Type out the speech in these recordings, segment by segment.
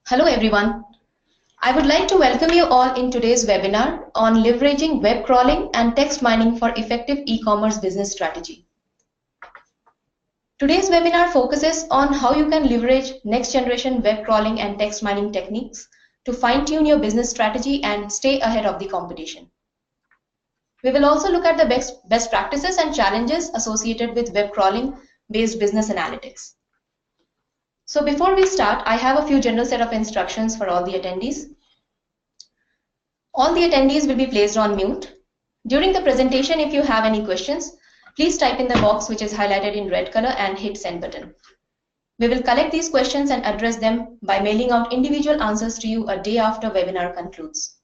Hello everyone. I would like to welcome you all in today's webinar on leveraging web crawling and text mining for effective e-commerce business strategy. Today's webinar focuses on how you can leverage next generation web crawling and text mining techniques to fine-tune your business strategy and stay ahead of the competition. We will also look at the best practices and challenges associated with web crawling based business analytics. So before we start, I have a few general set of instructions for all the attendees. All the attendees will be placed on mute. During the presentation, if you have any questions, please type in the box which is highlighted in red color and hit send button. We will collect these questions and address them by mailing out individual answers to you a day after webinar concludes.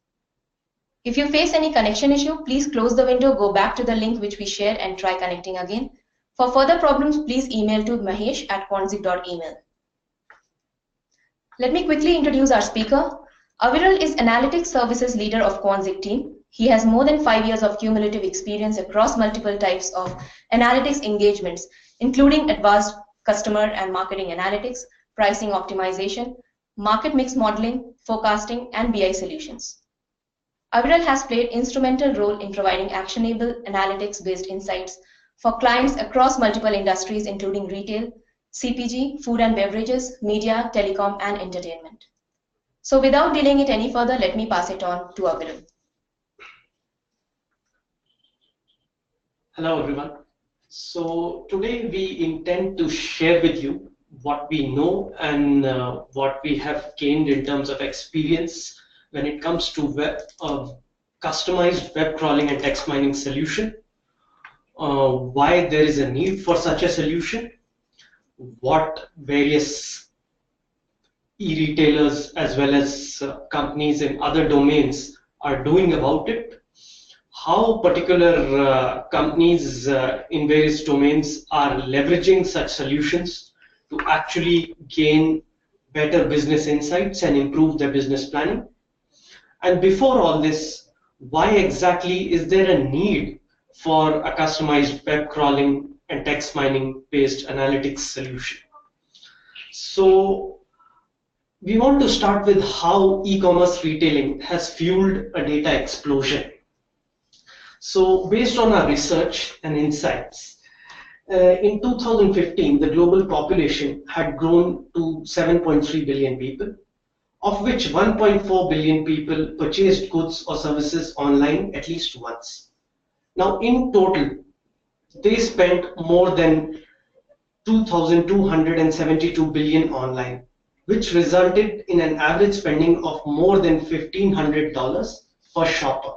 If you face any connection issue, please close the window, go back to the link which we shared and try connecting again. For further problems, please email to mahesh@quantzig.email. Let me quickly introduce our speaker. Aviral is Analytics Services Leader of Quantzig team. He has more than 5 years of cumulative experience across multiple types of analytics engagements, including advanced customer and marketing analytics, pricing optimization, market mix modeling, forecasting, and BI solutions. Aviral has played instrumental role in providing actionable analytics-based insights for clients across multiple industries, including retail, CPG, food and beverages, media, telecom, and entertainment. So without delaying it any further, let me pass it on to Aviral. Hello everyone. So today we intend to share with you what we know and what we have gained in terms of experience when it comes to customized web crawling and text mining solution, why there is a need for such a solution, what various e-retailers as well as companies in other domains are doing about it, how particular companies in various domains are leveraging such solutions to actually gain better business insights and improve their business planning. And before all this, why exactly is there a need for a customized web crawling and text mining based analytics solution? So we want to start with how e-commerce retailing has fueled a data explosion. So based on our research and insights, in 2015, the global population had grown to 7.3 billion people, of which 1.4 billion people purchased goods or services online at least once. Now in total, they spent more than 2,272 billion online, which resulted in an average spending of more than $1,500 per shopper.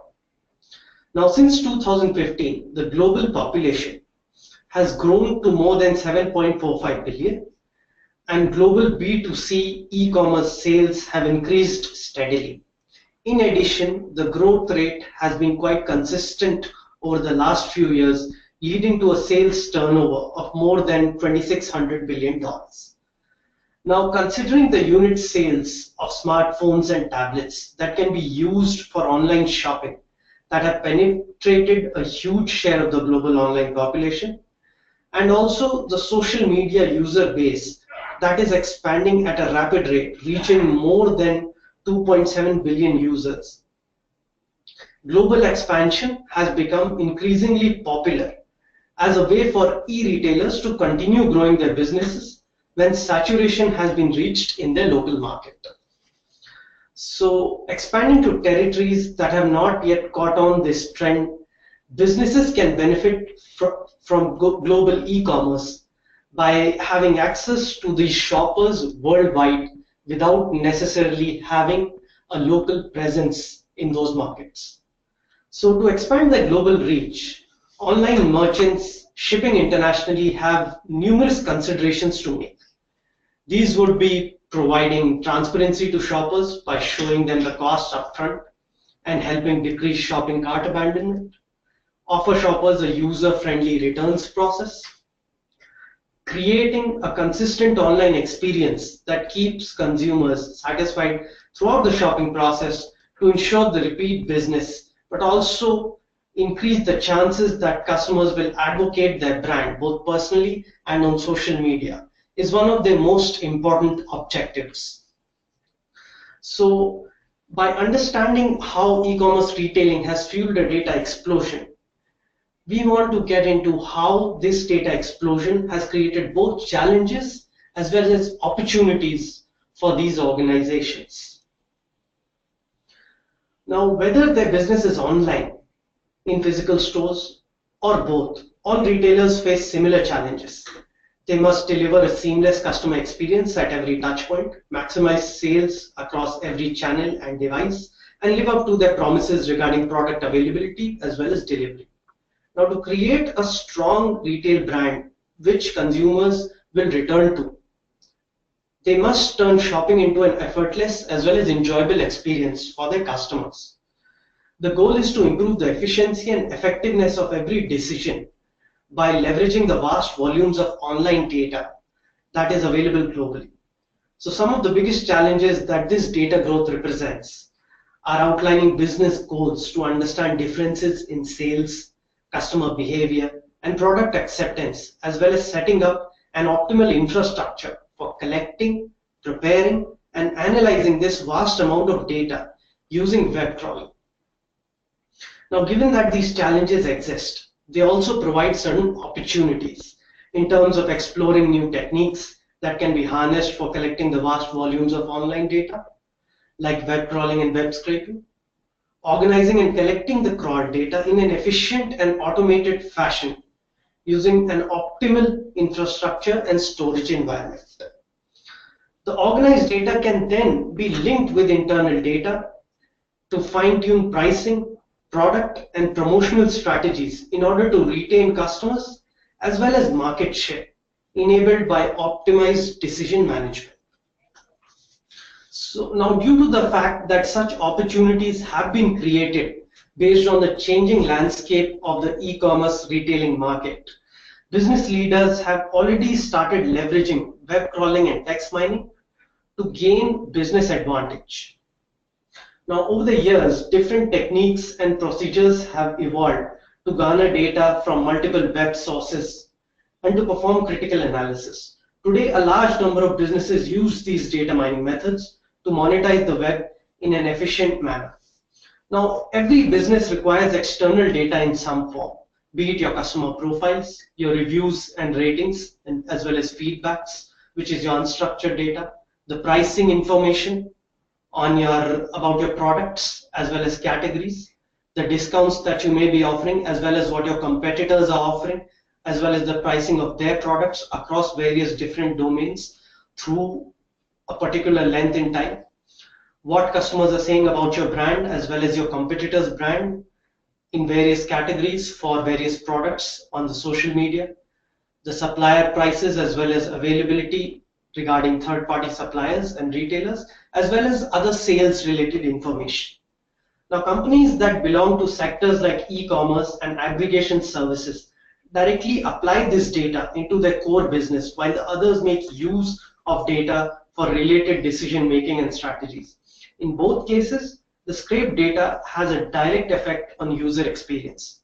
Now since 2015, the global population has grown to more than 7.45 billion, and global B2C e-commerce sales have increased steadily. In addition, the growth rate has been quite consistent over the last few years, leading to a sales turnover of more than $2,600 billion. Now, considering the unit sales of smartphones and tablets that can be used for online shopping that have penetrated a huge share of the global online population, and also the social media user base that is expanding at a rapid rate, reaching more than 2.7 billion users. Global expansion has become increasingly popular as a way for e-retailers to continue growing their businesses when saturation has been reached in their local market. So expanding to territories that have not yet caught on this trend, businesses can benefit from global e-commerce by having access to these shoppers worldwide without necessarily having a local presence in those markets. So to expand their global reach, online merchants shipping internationally have numerous considerations to make. These would be providing transparency to shoppers by showing them the cost upfront and helping decrease shopping cart abandonment, offer shoppers a user-friendly returns process, creating a consistent online experience that keeps consumers satisfied throughout the shopping process to ensure the repeat business, but also increase the chances that customers will advocate their brand both personally and on social media is one of their most important objectives. So by understanding how e-commerce retailing has fueled a data explosion, we want to get into how this data explosion has created both challenges as well as opportunities for these organizations. Now, whether their business is online, in physical stores, or both, all retailers face similar challenges. They must deliver a seamless customer experience at every touchpoint, maximize sales across every channel and device, and live up to their promises regarding product availability as well as delivery. Now, to create a strong retail brand which consumers will return to, they must turn shopping into an effortless as well as enjoyable experience for their customers. The goal is to improve the efficiency and effectiveness of every decision by leveraging the vast volumes of online data that is available globally. So some of the biggest challenges that this data growth represents are outlining business goals to understand differences in sales, customer behavior, and product acceptance, as well as setting up an optimal infrastructure for collecting, preparing, and analyzing this vast amount of data using web crawling. Now, given that these challenges exist, they also provide certain opportunities in terms of exploring new techniques that can be harnessed for collecting the vast volumes of online data, like web crawling and web scraping, organizing and collecting the crawled data in an efficient and automated fashion using an optimal infrastructure and storage environment. The organized data can then be linked with internal data to fine-tune pricing, product, and promotional strategies in order to retain customers as well as market share, enabled by optimized decision management. So now, due to the fact that such opportunities have been created based on the changing landscape of the e-commerce retailing market, business leaders have already started leveraging web crawling and text mining to gain business advantage. Now, over the years, different techniques and procedures have evolved to garner data from multiple web sources and to perform critical analysis. Today, a large number of businesses use these data mining methods to monetize the web in an efficient manner. Now, every business requires external data in some form, be it your customer profiles, your reviews and ratings, and as well as feedbacks, which is your unstructured data, the pricing information about your products as well as categories, the discounts that you may be offering, as well as what your competitors are offering, as well as the pricing of their products across various different domains through a particular length in time, what customers are saying about your brand as well as your competitors' brand in various categories for various products on the social media, the supplier prices as well as availability regarding third-party suppliers and retailers, as well as other sales-related information. Now, companies that belong to sectors like e-commerce and aggregation services directly apply this data into their core business, while the others make use of data for related decision-making and strategies. In both cases, the scraped data has a direct effect on user experience.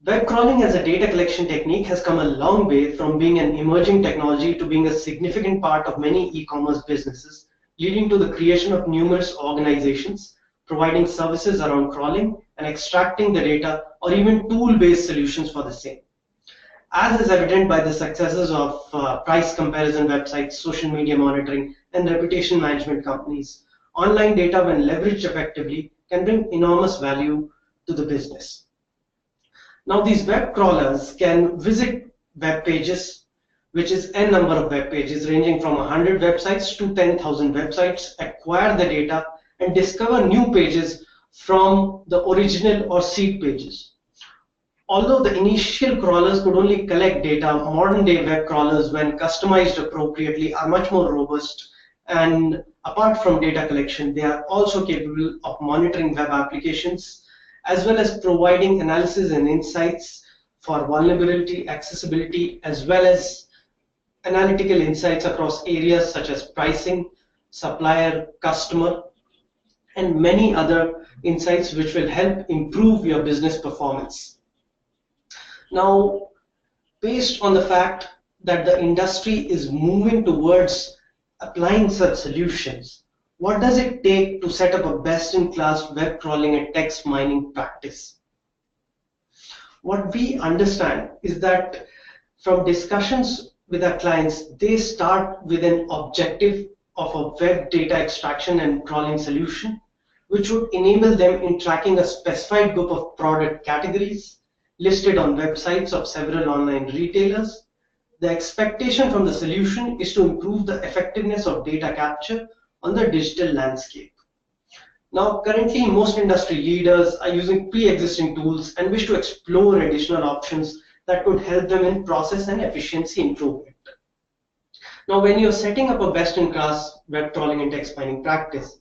Web crawling as a data collection technique has come a long way from being an emerging technology to being a significant part of many e-commerce businesses, leading to the creation of numerous organizations providing services around crawling and extracting the data, or even tool-based solutions for the same. As is evident by the successes of price comparison websites, social media monitoring, and reputation management companies, online data, when leveraged effectively, can bring enormous value to the business. Now, these web crawlers can visit web pages, which is n number of web pages ranging from 100 websites to 10,000 websites, acquire the data, and discover new pages from the original or seed pages. Although the initial crawlers could only collect data, modern day web crawlers, when customized appropriately, are much more robust, and apart from data collection, they are also capable of monitoring web applications as well as providing analysis and insights for vulnerability, accessibility, as well as analytical insights across areas such as pricing, supplier, customer, and many other insights which will help improve your business performance. Now, based on the fact that the industry is moving towards applying such solutions, What does it take to set up a best-in-class web crawling and text mining practice? What we understand is that from discussions with our clients, they start with an objective of a web data extraction and crawling solution, which would enable them in tracking a specified group of product categories listed on websites of several online retailers. The expectation from the solution is to improve the effectiveness of data capture on the digital landscape. Now, currently, most industry leaders are using pre-existing tools and wish to explore additional options that could help them in process and efficiency improvement. Now, when you're setting up a best-in-class web crawling and text mining practice,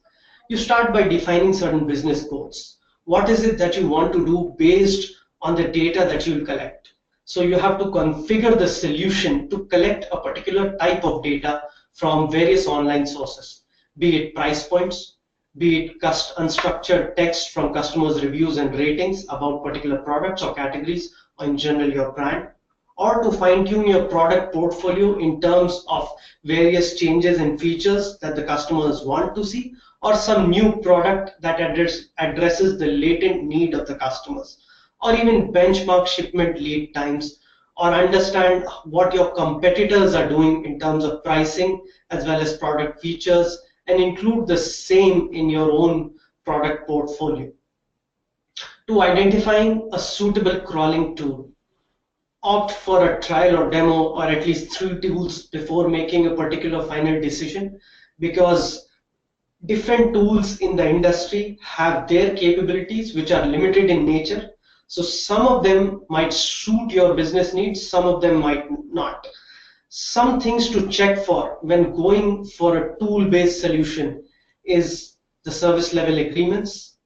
you start by defining certain business goals. What is it that you want to do based on the data that you'll collect? So you have to configure the solution to collect a particular type of data from various online sources, be it price points, be it unstructured text from customers' reviews and ratings about particular products or categories, or in general your brand, or to fine-tune your product portfolio in terms of various changes and features that the customers want to see, or some new product that addresses the latent need of the customers, or even benchmark shipment lead times, or understand what your competitors are doing in terms of pricing as well as product features, and include the same in your own product portfolio. To identifying a suitable crawling tool, opt for a trial or demo or at least 3 tools before making a particular final decision, because different tools in the industry have their capabilities which are limited in nature. So some of them might suit your business needs, some of them might not. Some things to check for when going for a tool-based solution is the service level agreements,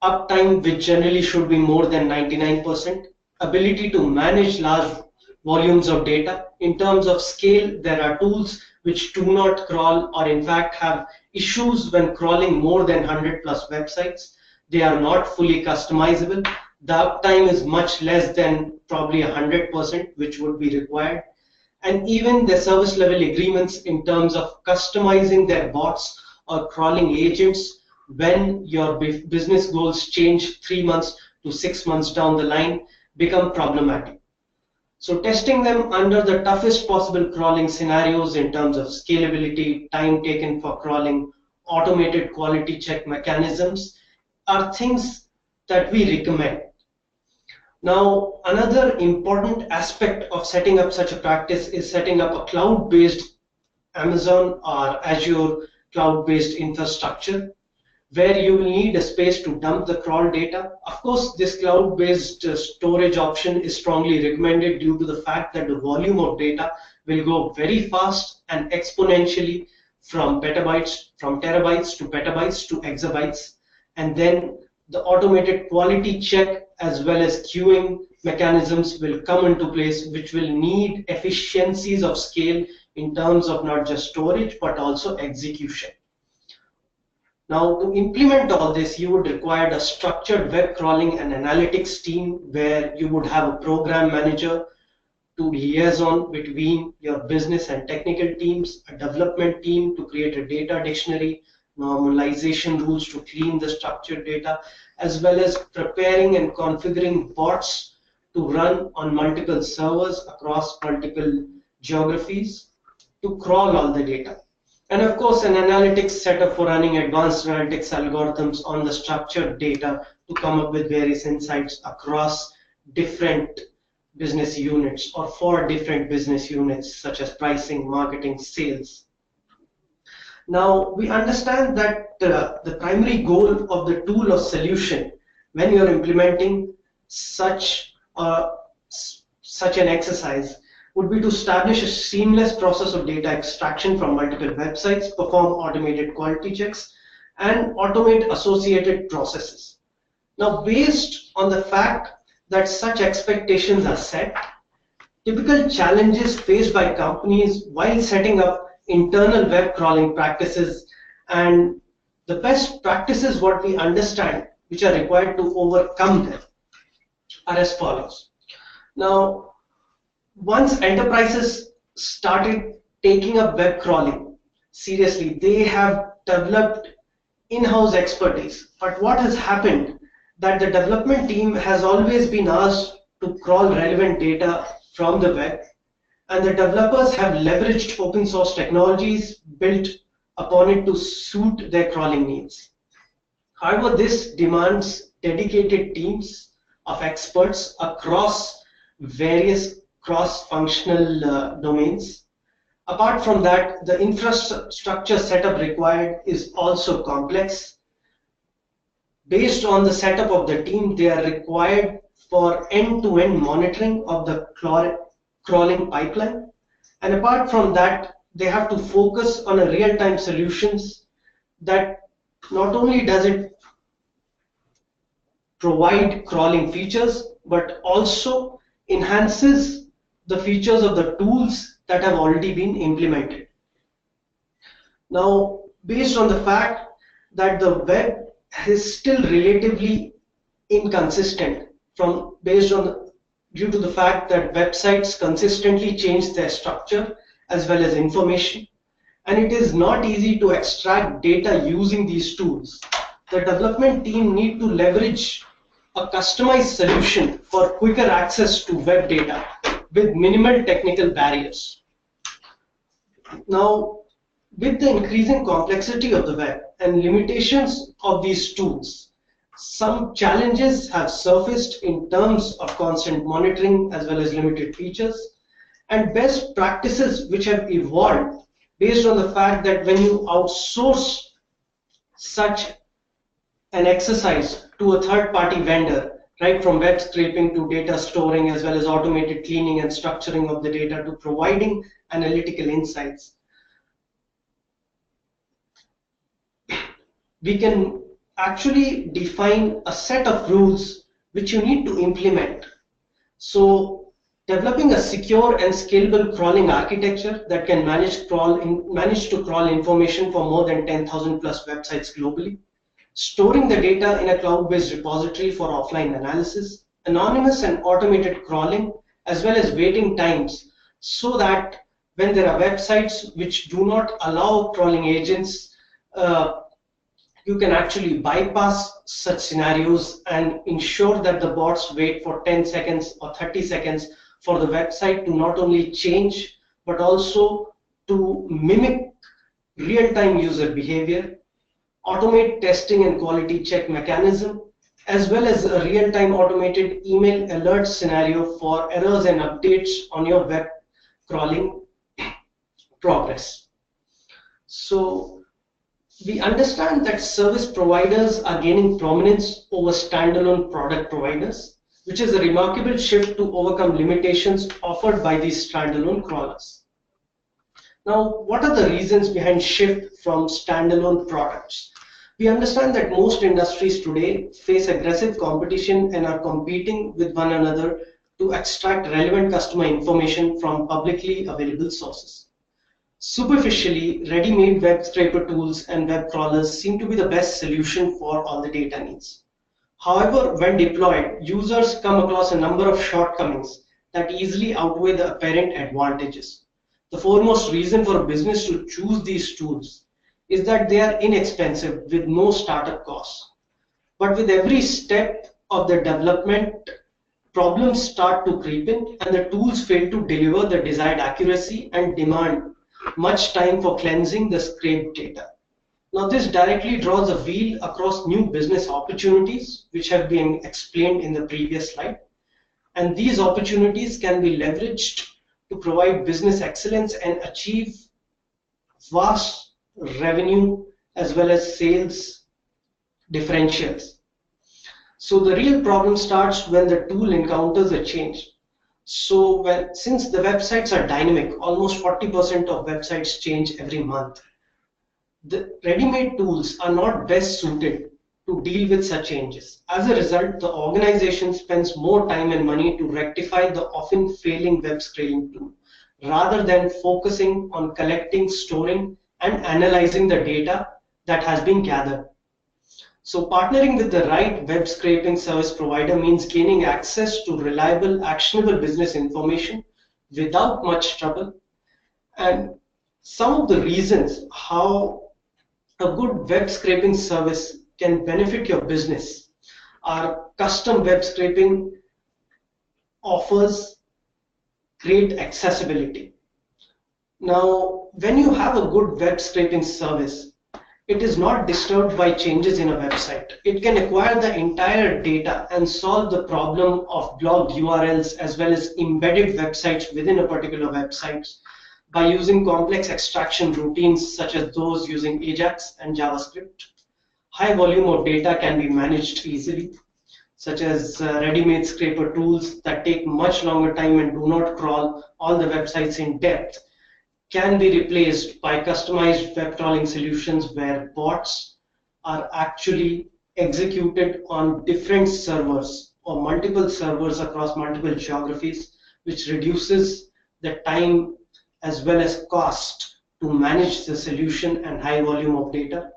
uptime which generally should be more than 99%, ability to manage large volumes of data. In terms of scale, there are tools which do not crawl or in fact have issues when crawling more than 100 plus websites. They are not fully customizable. The uptime is much less than probably 100%, which would be required. And even the service level agreements in terms of customizing their bots or crawling agents when your business goals change 3 months to 6 months down the line become problematic. So testing them under the toughest possible crawling scenarios in terms of scalability, time taken for crawling, automated quality check mechanisms are things that we recommend. Now, another important aspect of setting up such a practice is setting up a cloud-based Amazon or Azure cloud-based infrastructure where you will need a space to dump the crawl data. Of course, this cloud-based storage option is strongly recommended due to the fact that the volume of data will go very fast and exponentially from terabytes to petabytes to exabytes, and then the automated quality check as well as queuing mechanisms will come into place, which will need efficiencies of scale in terms of not just storage but also execution. Now, to implement all this, you would require a structured web crawling and analytics team where you would have a program manager to liaison between your business and technical teams, a development team to create a data dictionary, normalization rules to clean the structured data, as well as preparing and configuring bots to run on multiple servers across multiple geographies to crawl all the data. And of course, an analytics setup for running advanced analytics algorithms on the structured data to come up with various insights across different business units or for different business units such as pricing, marketing, sales. Now, we understand that the primary goal of the tool or solution when you're implementing such an exercise would be to establish a seamless process of data extraction from multiple websites, perform automated quality checks, and automate associated processes. Now, based on the fact that such expectations are set, typical challenges faced by companies while setting up internal web crawling practices and the best practices what we understand which are required to overcome them are as follows. Now, once enterprises started taking up web crawling seriously, they have developed in-house expertise. But what has happened that the development team has always been asked to crawl relevant data from the web, and the developers have leveraged open source technologies built upon it to suit their crawling needs. However, this demands dedicated teams of experts across various cross-functional domains. Apart from that, the infrastructure setup required is also complex. Based on the setup of the team, they are required for end-to-end monitoring of the crawling pipeline. And apart from that, they have to focus on a real-time solutions that not only does it provide crawling features, but also enhances the features of the tools that have already been implemented. Now, based on the fact that the web is still relatively inconsistent due to the fact that websites consistently change their structure as well as information, and it is not easy to extract data using these tools. The development team need to leverage a customized solution for quicker access to web data with minimal technical barriers. Now, with the increasing complexity of the web and limitations of these tools, some challenges have surfaced in terms of constant monitoring as well as limited features, and best practices which have evolved based on the fact that when you outsource such an exercise to a third-party vendor, right from web scraping to data storing as well as automated cleaning and structuring of the data to providing analytical insights, we can actually define a set of rules which you need to implement. So developing a secure and scalable crawling architecture that can manage to crawl information for more than 10,000 plus websites globally, storing the data in a cloud-based repository for offline analysis, anonymous and automated crawling, as well as waiting times, so that when there are websites which do not allow crawling agents, you can actually bypass such scenarios and ensure that the bots wait for 10 seconds or 30 seconds for the website to not only change, but also to mimic real-time user behavior, automate testing and quality check mechanism, as well as a real-time automated email alert scenario for errors and updates on your web crawling progress. So we understand that service providers are gaining prominence over standalone product providers, which is a remarkable shift to overcome limitations offered by these standalone crawlers. Now, what are the reasons behind shift from standalone products? We understand that most industries today face aggressive competition and are competing with one another to extract relevant customer information from publicly available sources. Superficially, ready-made web scraper tools and web crawlers seem to be the best solution for all the data needs. However, when deployed, users come across a number of shortcomings that easily outweigh the apparent advantages. The foremost reason for a business to choose these tools is that they are inexpensive with no startup costs. But with every step of the development, problems start to creep in and the tools fail to deliver the desired accuracy and demand much time for cleansing the scraped data. Now, this directly draws a wheel across new business opportunities, which have been explained in the previous slide. And these opportunities can be leveraged to provide business excellence and achieve vast revenue as well as sales differentials. So the real problem starts when the tool encounters a change. So since the websites are dynamic, almost 40% of websites change every month. The ready-made tools are not best suited to deal with such changes. As a result, the organization spends more time and money to rectify the often failing web scraping tool, rather than focusing on collecting, storing, and analyzing the data that has been gathered. So partnering with the right web scraping service provider means gaining access to reliable, actionable business information without much trouble. And some of the reasons how a good web scraping service can benefit your business. Our custom web scraping offers great accessibility. Now, when you have a good web scraping service, it is not disturbed by changes in a website. It can acquire the entire data and solve the problem of blocked URLs as well as embedded websites within a particular website by using complex extraction routines such as those using Ajax and JavaScript. High volume of data can be managed easily, such as ready-made scraper tools that take much longer time and do not crawl all the websites in depth, can be replaced by customized web crawling solutions where bots are actually executed on different servers or multiple servers across multiple geographies, which reduces the time as well as cost to manage the solution and high volume of data.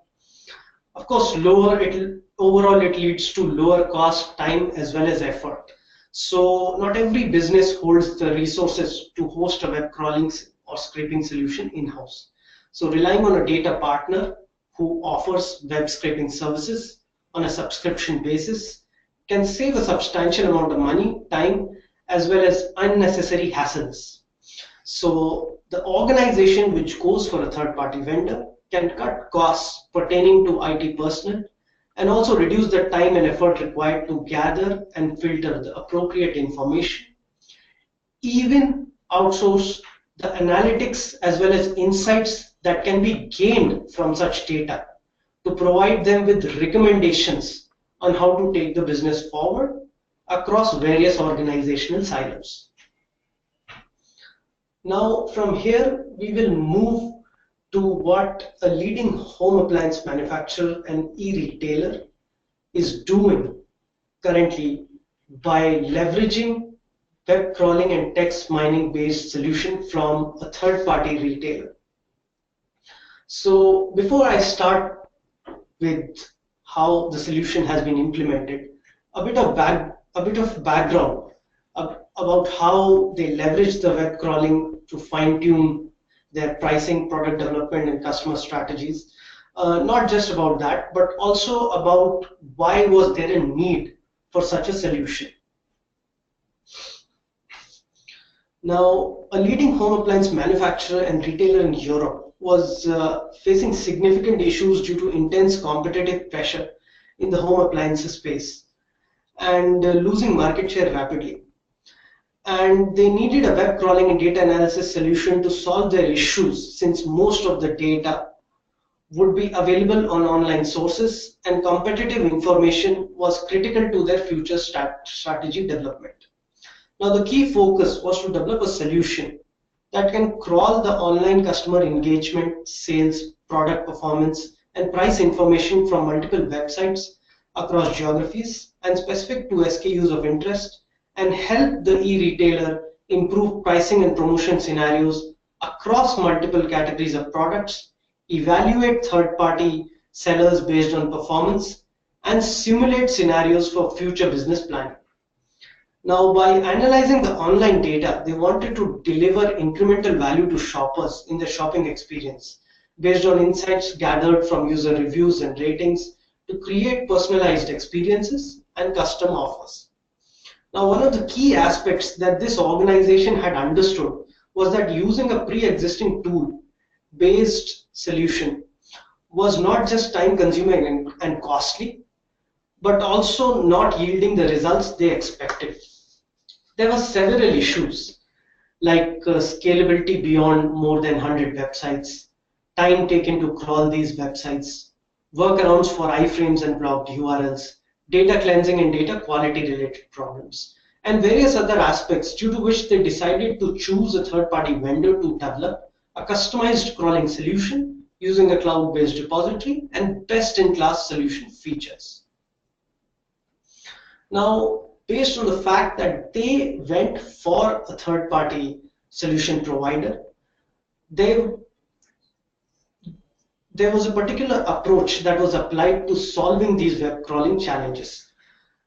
Of course, overall it leads to lower cost, time as well as effort. So not every business holds the resources to host a web crawling or scraping solution in-house. So relying on a data partner who offers web scraping services on a subscription basis can save a substantial amount of money, time, as well as unnecessary hassles. So the organization which goes for a third-party vendor can cut costs pertaining to IT personnel and also reduce the time and effort required to gather and filter the appropriate information. Even outsource the analytics as well as insights that can be gained from such data to provide them with recommendations on how to take the business forward across various organizational silos. Now from here we will move to what a leading home appliance manufacturer and e-retailer is doing currently by leveraging web crawling and text mining based solution from a third-party retailer. So before I start with how the solution has been implemented, a bit of background about how they leverage the web crawling to fine-tune their pricing, product development, and customer strategies. Not just about that, but also about why was there a need for such a solution. Now, a leading home appliance manufacturer and retailer in Europe was facing significant issues due to intense competitive pressure in the home appliances space and losing market share rapidly. And they needed a web crawling and data analysis solution to solve their issues, since most of the data would be available on online sources and competitive information was critical to their future strategy development. Now the key focus was to develop a solution that can crawl the online customer engagement, sales, product performance, and price information from multiple websites across geographies and specific to SKUs of interest, and help the e-retailer improve pricing and promotion scenarios across multiple categories of products, evaluate third-party sellers based on performance, and simulate scenarios for future business planning. Now, by analyzing the online data, they wanted to deliver incremental value to shoppers in their shopping experience based on insights gathered from user reviews and ratings to create personalized experiences and custom offers. Now, one of the key aspects that this organization had understood was that using a pre-existing tool-based solution was not just time-consuming and costly, but also not yielding the results they expected. There were several issues like scalability beyond more than 100 websites, time taken to crawl these websites, workarounds for iframes and blocked URLs, data cleansing and data quality related problems, and various other aspects, due to which they decided to choose a third-party vendor to develop a customized crawling solution using a cloud-based repository and best-in-class solution features. Now, based on the fact that they went for a third-party solution provider, there was a particular approach that was applied to solving these web crawling challenges.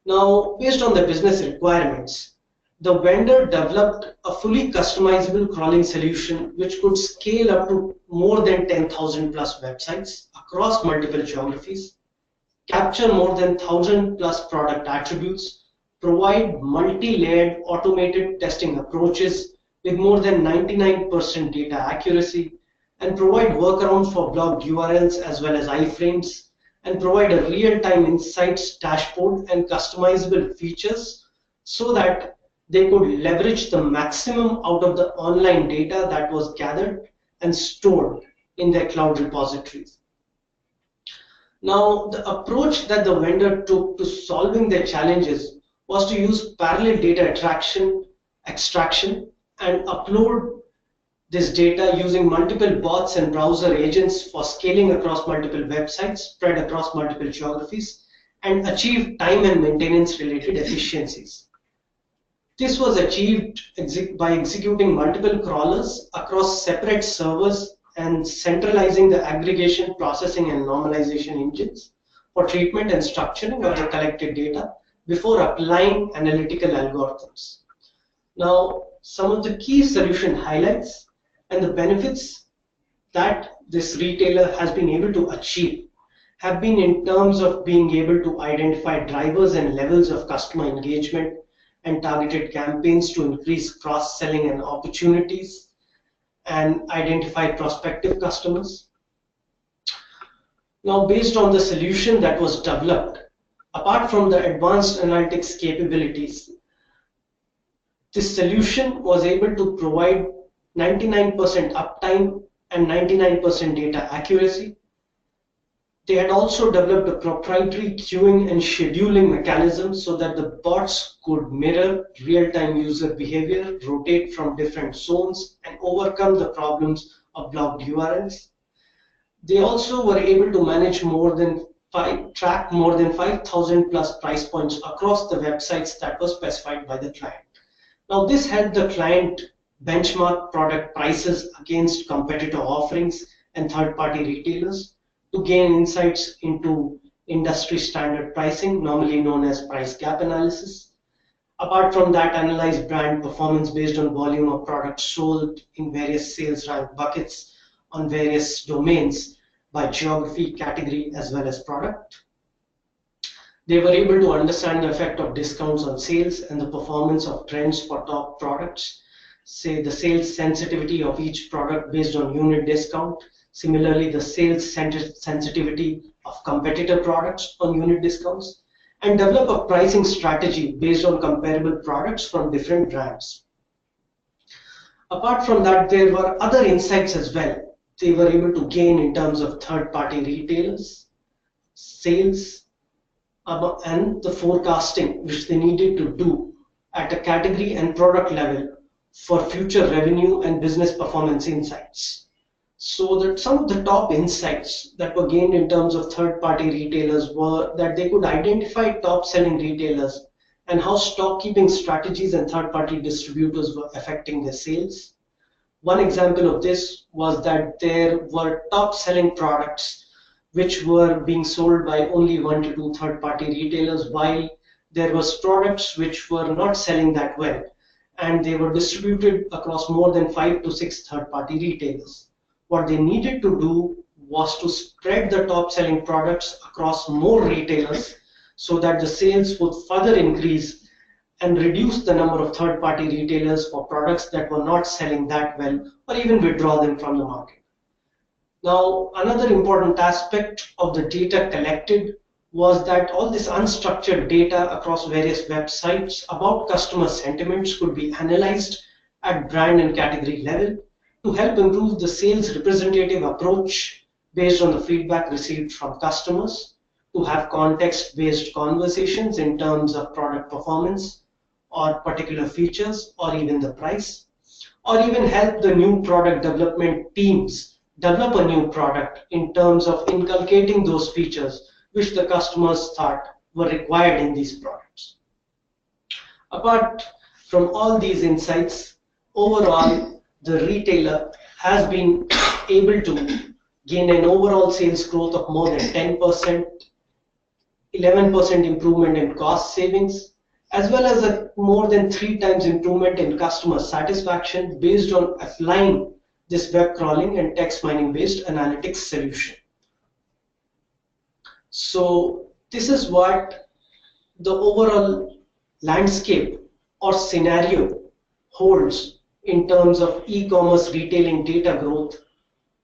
Now, based on the business requirements, the vendor developed a fully customizable crawling solution which could scale up to more than 10,000 plus websites across multiple geographies, capture more than 1,000 plus product attributes, provide multi-layered automated testing approaches with more than 99% data accuracy, and provide workarounds for blocked URLs as well as iframes, and provide a real-time insights dashboard and customizable features so that they could leverage the maximum out of the online data that was gathered and stored in their cloud repositories. Now, the approach that the vendor took to solving their challenges was to use parallel data extraction, and upload this data using multiple bots and browser agents for scaling across multiple websites spread across multiple geographies and achieve time and maintenance related efficiencies. This was achieved by executing multiple crawlers across separate servers and centralizing the aggregation, processing, and normalization engines for treatment and structuring of the collected data before applying analytical algorithms. Now, some of the key solution highlights and the benefits that this retailer has been able to achieve have been in terms of being able to identify drivers and levels of customer engagement and targeted campaigns to increase cross-selling and opportunities and identify prospective customers. Now, based on the solution that was developed, apart from the advanced analytics capabilities, this solution was able to provide 99% uptime and 99% data accuracy. They had also developed a proprietary queuing and scheduling mechanism so that the bots could mirror real-time user behavior, rotate from different zones, and overcome the problems of blocked URLs. They also were able to manage track more than 5,000 plus price points across the websites that were specified by the client. Now, this helped the client benchmark product prices against competitor offerings and third-party retailers to gain insights into industry standard pricing, normally known as price gap analysis. Apart from that, analyze brand performance based on volume of products sold in various sales rank buckets on various domains by geography, category, as well as product. They were able to understand the effect of discounts on sales and the performance of trends for top products, say the sales sensitivity of each product based on unit discount, similarly the sales sensitivity of competitor products on unit discounts, and develop a pricing strategy based on comparable products from different brands. Apart from that, there were other insights as well. They were able to gain in terms of third-party retailers, sales, and the forecasting which they needed to do at a category and product level for future revenue and business performance insights. So that some of the top insights that were gained in terms of third-party retailers were that they could identify top-selling retailers and how stock-keeping strategies and third-party distributors were affecting their sales. One example of this was that there were top-selling products which were being sold by only 1 to 2 third-party retailers, while there was products which were not selling that well, and they were distributed across more than 5 to 6 third-party retailers. What they needed to do was to spread the top-selling products across more retailers so that the sales would further increase and reduce the number of third-party retailers for products that were not selling that well, or even withdraw them from the market. Now, another important aspect of the data collected was that all this unstructured data across various websites about customer sentiments could be analyzed at brand and category level to help improve the sales representative approach based on the feedback received from customers, to have context-based conversations in terms of product performance or particular features or even the price, or even help the new product development teams develop a new product in terms of inculcating those features which the customers thought were required in these products. Apart from all these insights, overall, the retailer has been able to gain an overall sales growth of more than 10%, 11% improvement in cost savings, as well as a more than 3 times improvement in customer satisfaction based on applying this web crawling and text mining based analytics solution. So this is what the overall landscape or scenario holds in terms of e-commerce retailing data growth,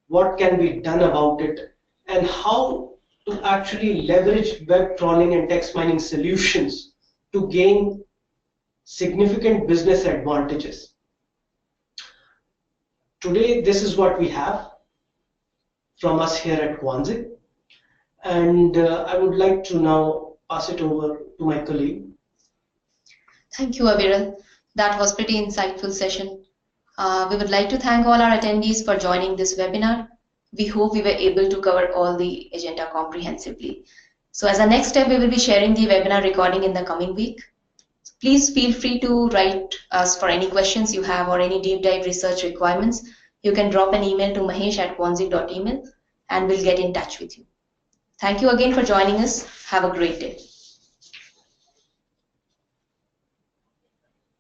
what can be done about it, and how to actually leverage web crawling and text mining solutions to gain significant business advantages. Today, this is what we have from us here at Quanzig, and I would like to now pass it over to my colleague. Thank you, Aviral. That was pretty insightful session. We would like to thank all our attendees for joining this webinar. We hope we were able to cover all the agenda comprehensively. So as a next step, we will be sharing the webinar recording in the coming week. Please feel free to write us for any questions you have or any deep dive research requirements. You can drop an email to mahesh@quanzig.email and we'll get in touch with you. Thank you again for joining us. Have a great day.